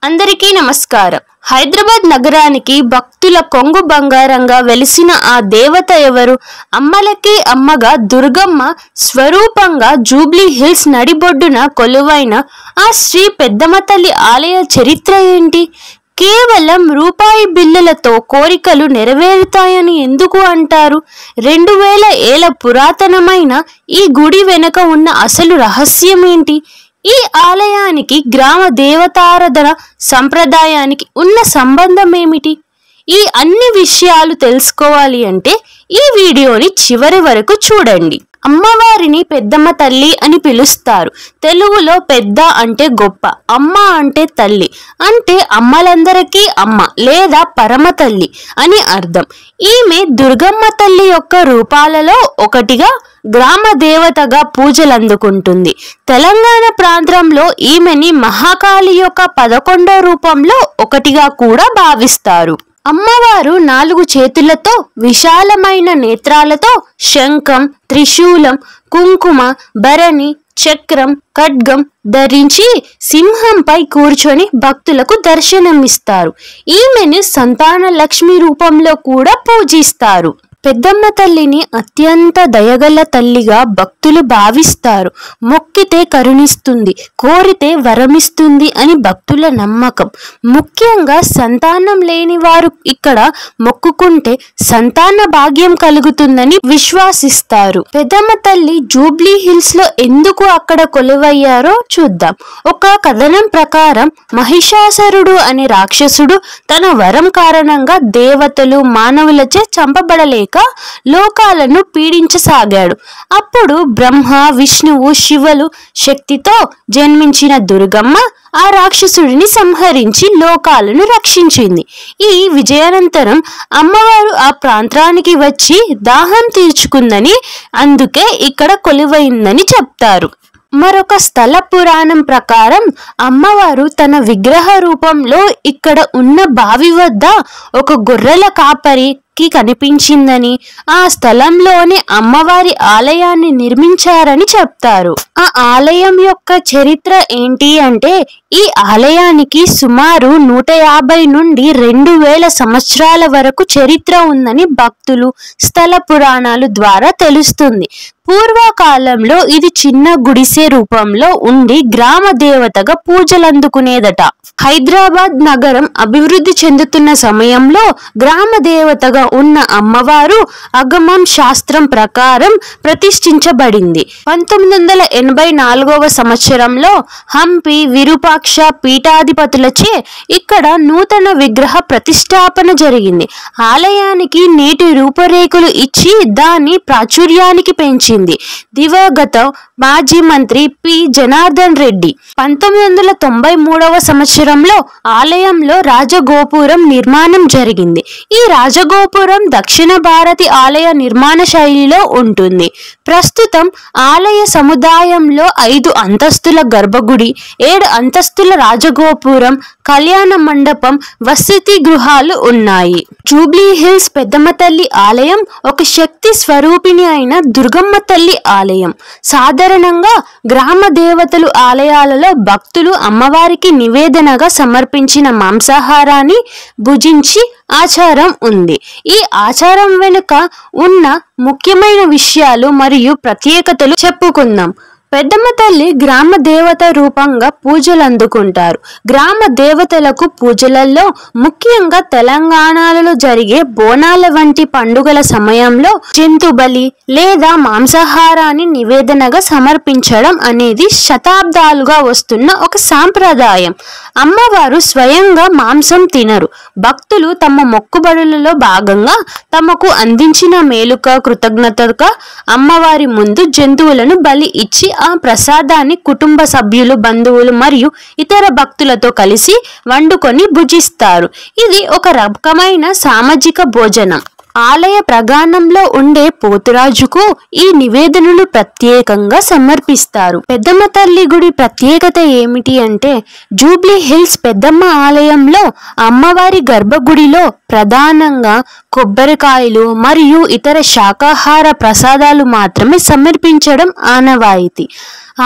అందరికీ నమస్కారం. హైదరాబాద్ నగరానికి భక్తుల కొంగు బంగారంగా వెలిసిన ఆ దేవత ఎవరు? అమ్మలకి అమ్మగా దుర్గమ్మ స్వరూపంగా జూబ్లీ హిల్స్ నడిబొడ్డున కొలువైన ఆ శ్రీ పెద్దమ్మ తల్లి ఆలయ చరిత్ర ఏంటి? కేవలం రూపాయి బిళ్ళలతో కోరికలు నెరవేరుతాయని ఎందుకు అంటారు? 2000 ఏళ్ల పురాతనమైన ఈ గుడి వెనుక ఉన్న అసలు రహస్యం ఏంటి? ఈ ఆలయానికి గ్రామ దేవతారాధన సంప్రదాయానికి ఉన్న సంబంధం ఏమిటి? ఈ అన్ని విషయాలు తెలుసుకోవాలి అంటే ఈ వీడియోని చివరి వరకు చూడండి. అమ్మవారిని పెద్దమ్మ తల్లి అని పిలుస్తారు. తెలుగులో పెద్ద అంటే గొప్ప, అమ్మ అంటే తల్లి, అంటే అమ్మలందరికీ అమ్మ లేదా పరమ తల్లి అని అర్థం. ఈమె దుర్గమ్మ తల్లి యొక్క రూపాలలో ఒకటిగా గ్రామ దేవతగా పూజలు అందుకుంటుంది. తెలంగాణ ప్రాంతంలో ఈమెని మహాకాళి యొక్క 11వ రూపంలో ఒకటిగా కూడా భావిస్తారు. అమ్మవారు 4 చేతులతో, విశాలమైన నేత్రాలతో, శంఖం, త్రిశూలం, కుంకుమ, భరణి, చక్రం, ఖడ్గం ధరించి సింహంపై కూర్చొని భక్తులకు దర్శనమిస్తారు. ఈమెను సంతాన లక్ష్మి రూపంలో కూడా పూజిస్తారు. పెద్దమ్మ తల్లిని అత్యంత దయగల తల్లిగా భక్తులు భావిస్తారు. మొక్కితే కరుణిస్తుంది, కోరితే వరమిస్తుంది అని భక్తుల నమ్మకం. ముఖ్యంగా సంతానం లేని వారు ఇక్కడ మొక్కుకుంటే సంతాన భాగ్యం కలుగుతుందని విశ్వసిస్తారు. పెద్దమ్మ తల్లి జూబ్లీ హిల్స్ లో ఎందుకు అక్కడ కొలువయ్యారో చూద్దాం. ఒక కథనం ప్రకారం మహిషాసురుడు అనే రాక్షసుడు తన వరం కారణంగా దేవతలు మానవులచే చంపబడలేక లోకాలను పీడించసాగాడు. అప్పుడు బ్రహ్మ, విష్ణువు, శివులు శక్తితో జన్మించిన దుర్గమ్మ ఆ రాక్షసుడిని సంహరించి లోకాలను రక్షించింది. ఈ విజయానంతరం అమ్మవారు ఆ ప్రాంతానికి వచ్చి దాహం తీర్చుకుందని, అందుకే ఇక్కడ కొలువైందని చెప్తారు. మరొక స్థల పురాణం ప్రకారం అమ్మవారు తన విగ్రహ రూపంలో ఇక్కడ ఉన్న బావి వద్ద ఒక గొర్రెల కాపరికి కనిపించిందని, ఆ స్థలంలోనే అమ్మవారి ఆలయాన్ని నిర్మించారని చెప్తారు. ఆ ఆలయం యొక్క చరిత్ర ఏంటి అంటే, ఈ ఆలయానికి సుమారు 150 నుండి 2000 సంవత్సరాల వరకు చరిత్ర ఉందని భక్తులు, స్థల పురాణాలు ద్వారా తెలుస్తుంది. పూర్వకాలంలో ఇది చిన్న గుడిసె రూపంలో ఉండి గ్రామ దేవతగా పూజలందుకునేదట. హైదరాబాద్ నగరం అభివృద్ధి చెందుతున్న సమయంలో గ్రామ దేవతగా ఉన్న అమ్మవారు అగమం శాస్త్రం ప్రకారం ప్రతిష్ఠించబడింది. 1984వ సంవత్సరంలో హంపి, విరూపాక్ష పీఠాధిపతులచే ఇక్కడ నూతన విగ్రహ ప్రతిష్టాపన జరిగింది. ఆలయానికి నేటి రూపురేఖలు ఇచ్చి దాని ప్రాచుర్యానికి పెంచింది దివంగత మాజీ మంత్రి పి. జనార్దన్ రెడ్డి. 1993వ సంవత్సరంలో ఆలయంలో రాజగోపురం నిర్మాణం జరిగింది. ఈ రాజగోపురం దక్షిణ భారతి ఆలయ నిర్మాణ శైలిలో ఉంటుంది. ప్రస్తుతం ఆలయ సముదాయంలో 5 అంతస్తుల గర్భగుడి, 7 అంతస్తుల రాజగోపురం, కళ్యాణ మండపం, వసతి గృహాలు ఉన్నాయి. జూబ్లీ హిల్స్ పెద్దమ్మ తల్లి ఆలయం ఒక శక్తి స్వరూపిణి అయిన దుర్గమ్మ తల్లి ఆలయం. సాధారణంగా గ్రామ దేవతలు ఆలయాలలో భక్తులు అమ్మవారికి నివేదనగా సమర్పించిన మాంసాహారాన్ని భుజించి ఆచారం ఉంది. ఈ ఆచారం వెనుక ఉన్న ముఖ్యమైన విషయాలు మరియు ప్రత్యేకతలు చెప్పుకుందాం. పెద్దమ్మ తల్లి గ్రామ దేవత రూపంగా పూజలు అందుకుంటారు. గ్రామ దేవతలకు పూజలలో ముఖ్యంగా తెలంగాణలో జరిగే బోనాల వంటి పండుగల సమయంలో జంతు బలి లేదా మాంసాహారాన్ని నివేదనగా సమర్పించడం అనేది శతాబ్దాలుగా వస్తున్న ఒక సాంప్రదాయం. అమ్మవారు స్వయంగా మాంసం తినరు. భక్తులు తమ మొక్కుబడులలో భాగంగా తమకు అందించిన మేలుక కృతజ్ఞతగా అమ్మవారి ముందు జంతువులను బలి ఇచ్చి ఆ ప్రసాదాన్ని కుటుంబ సభ్యులు, బంధువులు మరియు ఇతర భక్తులతో కలిసి వండుకొని భుజిస్తారు. ఇది ఒక రకమైన సామాజిక భోజనం. ఆలయ ప్రాంగణంలో ఉండే పోతురాజుకు ఈ నివేదనలు ప్రత్యేకంగా సమర్పిస్తారు. పెద్దమ్మ తల్లి గుడి ప్రత్యేకత ఏమిటి అంటే, జూబ్లీ హిల్స్ పెద్దమ్మ ఆలయంలో అమ్మవారి గర్భగుడిలో ప్రధానంగా కొబ్బరికాయలు మరియు ఇతర శాకాహార ప్రసాదాలు మాత్రమే సమర్పించడం ఆనవాయితీ.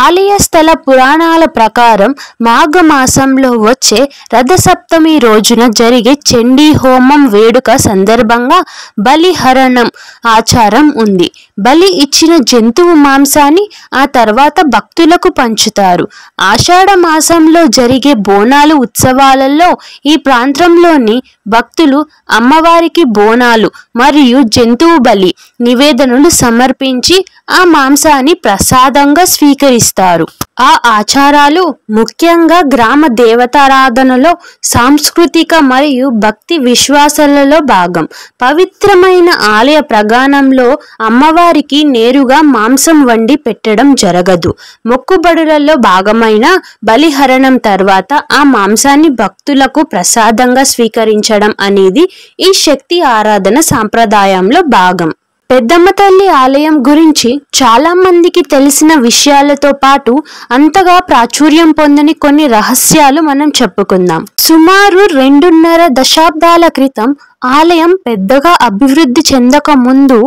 ఆలయ స్థల పురాణాల ప్రకారం మాఘమాసంలో వచ్చే రథసప్తమి రోజున జరిగే చండీ హోమం వేడుక సందర్భంగా బలిహరణం ఆచారం ఉంది. బలి ఇచ్చిన జంతువు మాంసాన్ని ఆ తర్వాత భక్తులకు పంచుతారు. ఆషాఢ మాసంలో జరిగే బోనాలు ఉత్సవాలలో ఈ ప్రాంతంలోని భక్తులు అమ్మవారికి బోనాలు మరియు జంతువు బలి నివేదనలు సమర్పించి ఆ మాంసాన్ని ప్రసాదంగా స్వీకరిస్తారు. ఆ ఆచారాలు ముఖ్యంగా గ్రామ దేవతారాధనలో సాంస్కృతిక మరియు భక్తి విశ్వాసాలలో భాగం. పవిత్రమైన ఆలయ ప్రాంగణంలో అమ్మవారికి నేరుగా మాంసం వండి పెట్టడం జరగదు. మొక్కుబడులలో భాగమైన బలిహరణం తర్వాత ఆ మాంసాన్ని భక్తులకు ప్రసాదంగా స్వీకరించడం అనేది ఈ శక్తి ఆరాధన సాంప్రదాయంలో భాగం. పెద్దమ్మ తల్లి ఆలయం గురించి చాలా మందికి తెలిసిన విషయాలతో పాటు అంతగా ప్రాచుర్యం పొందని కొన్ని రహస్యాలు మనం చెప్పుకుందాం. సుమారు 2.5 దశాబ్దాల క్రితం ఆలయం పెద్దగా అభివృద్ధి చెందక ముందు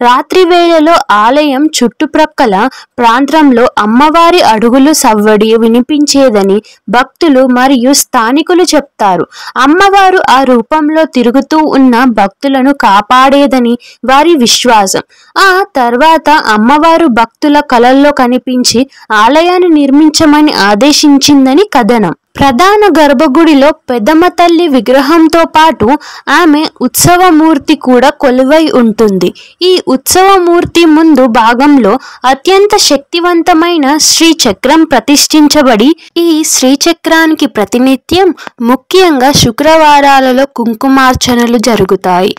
రాత్రి వేళలో ఆలయం చుట్టుప్రక్కల ప్రాంతంలో అమ్మవారి అడుగులు సవ్వడి వినిపించేదని భక్తులు మరియు స్థానికులు చెప్తారు. అమ్మవారు ఆ రూపంలో తిరుగుతూ ఉన్న భక్తులను కాపాడేదని వారి విశ్వాసం. ఆ తర్వాత అమ్మవారు భక్తుల కలల్లో కనిపించి ఆలయాన్ని నిర్మించమని ఆదేశించిందని కథనం. ప్రధాన గర్భగుడిలో పెద్దమ్మ తల్లి విగ్రహంతో పాటు ఆమె ఉత్సవమూర్తి కూడా కొలువై ఉంటుంది. ఈ ఉత్సవమూర్తి ముందు భాగంలో అత్యంత శక్తివంతమైన శ్రీచక్రం ప్రతిష్ఠించబడి ఈ శ్రీచక్రానికి ప్రతినిత్యం ముఖ్యంగా శుక్రవారాలలో కుంకుమార్చనలు జరుగుతాయి.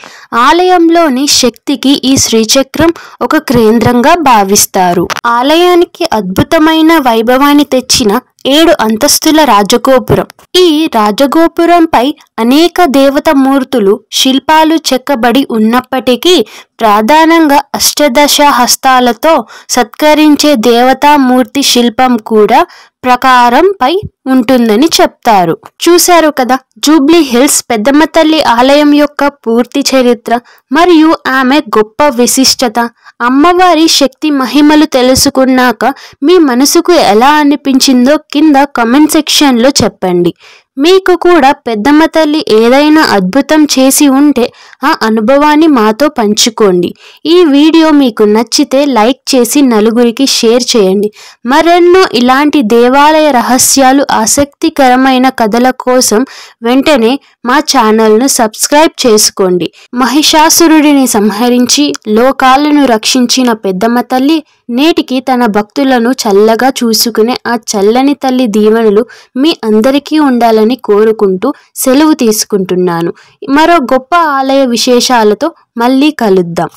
ఆలయంలోని శక్తికి ఈ శ్రీచక్రం ఒక కేంద్రంగా భావిస్తారు. ఆలయానికి అద్భుతమైన వైభవాన్ని తెచ్చిన 7 అంతస్తుల రాజగోపురం. ఈ రాజగోపురంపై అనేక దేవతామూర్తులు శిల్పాలు చెక్కబడి ఉన్నప్పటికీ ప్రధానంగా అష్టాదశ హస్తాలతో సత్కరించే దేవతామూర్తి శిల్పం కూడా ప్రకారంపై ఉంటుందని చెప్తారు. చూశారు కదా, జూబ్లీ హిల్స్ పెద్దమ్మ తల్లి ఆలయం యొక్క పూర్తి చరిత్ర మరియు ఆమె గొప్ప విశిష్టత. అమ్మవారి శక్తి మహిమలు తెలుసుకున్నాక మీ మనసుకు ఎలా అనిపించిందో కింద కామెంట్ సెక్షన్లో చెప్పండి. మీకు కూడా పెద్దమ్మ తల్లి ఏదైనా అద్భుతం చేసి ఉంటే ఆ అనుభవాన్ని మాతో పంచుకోండి. ఈ వీడియో మీకు నచ్చితే లైక్ చేసి నలుగురికి షేర్ చేయండి. మరెన్నో ఇలాంటి దేవాలయ రహస్యాలు, ఆసక్తికరమైన కథల కోసం వెంటనే మా ఛానల్ను సబ్స్క్రైబ్ చేసుకోండి. మహిషాసురుడిని సంహరించి లోకాలను రక్షించిన పెద్దమ్మ తల్లి నేటికి తన భక్తులను చల్లగా చూసుకునే ఆ చల్లని తల్లి దీవెనలు మీ అందరికీ ఉండాలని కోరుకుంటూ సెలవు తీసుకుంటున్నాను. మరో గొప్ప ఆలయ విశేషాలతో మళ్ళీ కలుద్దాం.